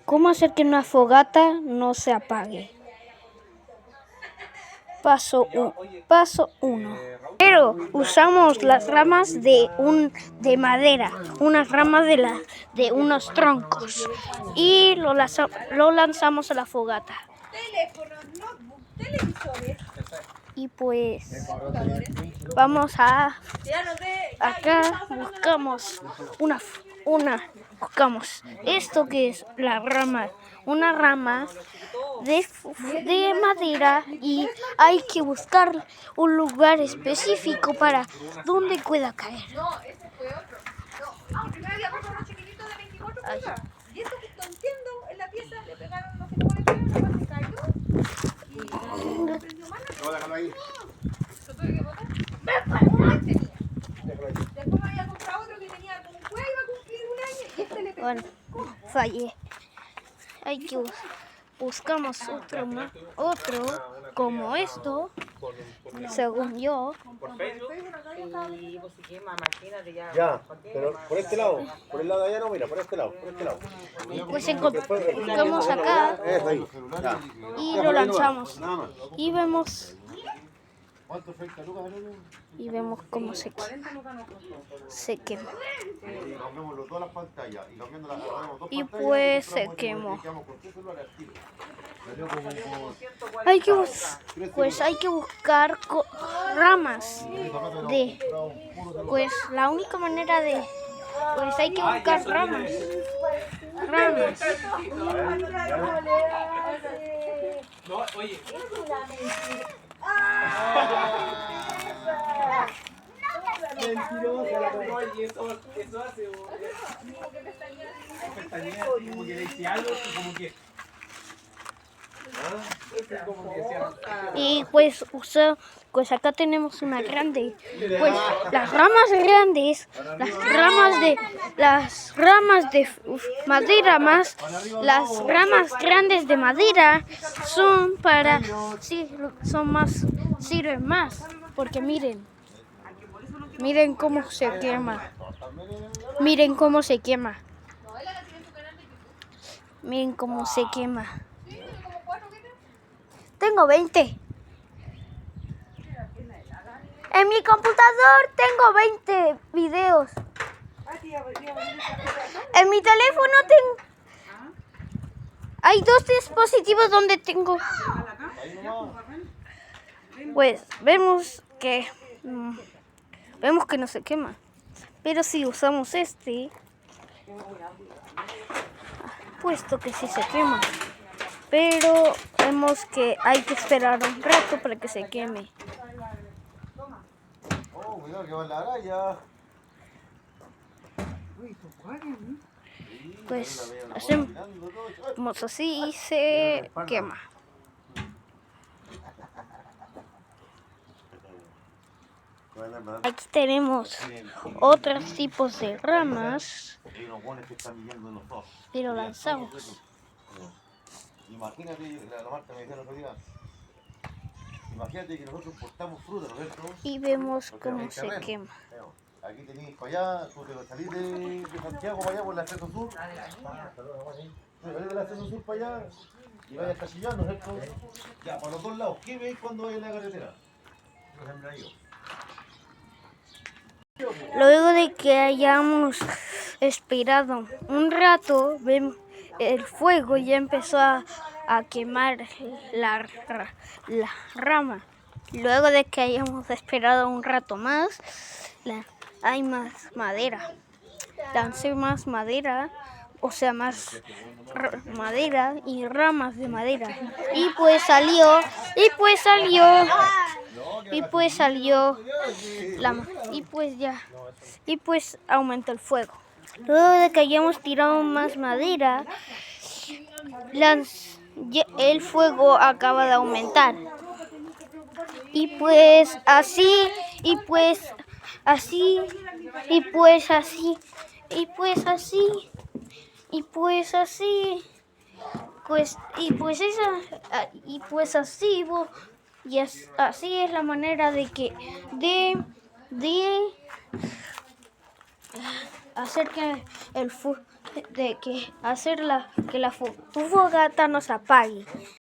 ¿Cómo hacer que una fogata no se apague? Paso 1. Pero usamos las ramas de madera, unas ramas de unos troncos, y lo lanzamos a la fogata. Y pues vamos acá buscamos buscamos esto que es la rama, una rama de madera, y hay que buscar un lugar específico para donde pueda caer. No, ese fue otro. No, y primero había otro chiquitito de 24 pulgadas. Y eso que entiendo, en la pieza le pegaron, no sé cómo le pegaron, la parte cayó. Y no prendió más. No, déjalo ahí. ¿Lo tuve que botar? Tenía. Después me había comprado otro que tenía como un cuello, iba a cumplir un año, y este le pegó. Bueno, fallé. Hay que buscamos otro como esto, según yo. Ya, pero por este lado, por el lado de allá no, mira, por este lado. Pues buscamos acá Eso ahí, ya. y lo lanzamos. Y vemos cómo se quema. Y pues se quemó. Hay que buscar ramas pues la única manera hay que buscar ramas. No, oye. Eso hace como que decía algo, como que y pues acá tenemos una grande, pues las ramas grandes, las ramas de madera más las ramas grandes de madera sirven más, porque miren cómo se quema. Miren cómo se quema. Tengo 20. En mi computador tengo 20 videos. En mi teléfono hay 2 dispositivos donde tengo. Pues vemos que no se quema. Pero si usamos puesto que sí se quema. Pero vemos que hay que esperar un rato para que se queme. Pues hacemos así y se quema. Aquí tenemos otros tipos de ramas, pero lanzamos. Imagínate que nosotros portamos fruta, ¿no es cierto? Y vemos cómo se quema. Aquí tenéis para allá, tú te lo salís de Santiago para allá por el acceso sur. Salís del acceso sur para allá y vayas a Casillán, ¿no es cierto? Ya, para los dos lados, ¿qué veis cuando vais en la carretera? Luego de que hayamos esperado un rato, vemos el fuego ya empezó a quemar la rama. Luego de que hayamos esperado un rato más, hay más madera. Lancé más madera, o sea, más madera y ramas de madera. Y pues salió y pues aumentó el fuego. Luego de que hayamos tirado más madera, el fuego acaba de aumentar. Y pues así, así es la manera de hacer que de que hacer tu fogata no se apague.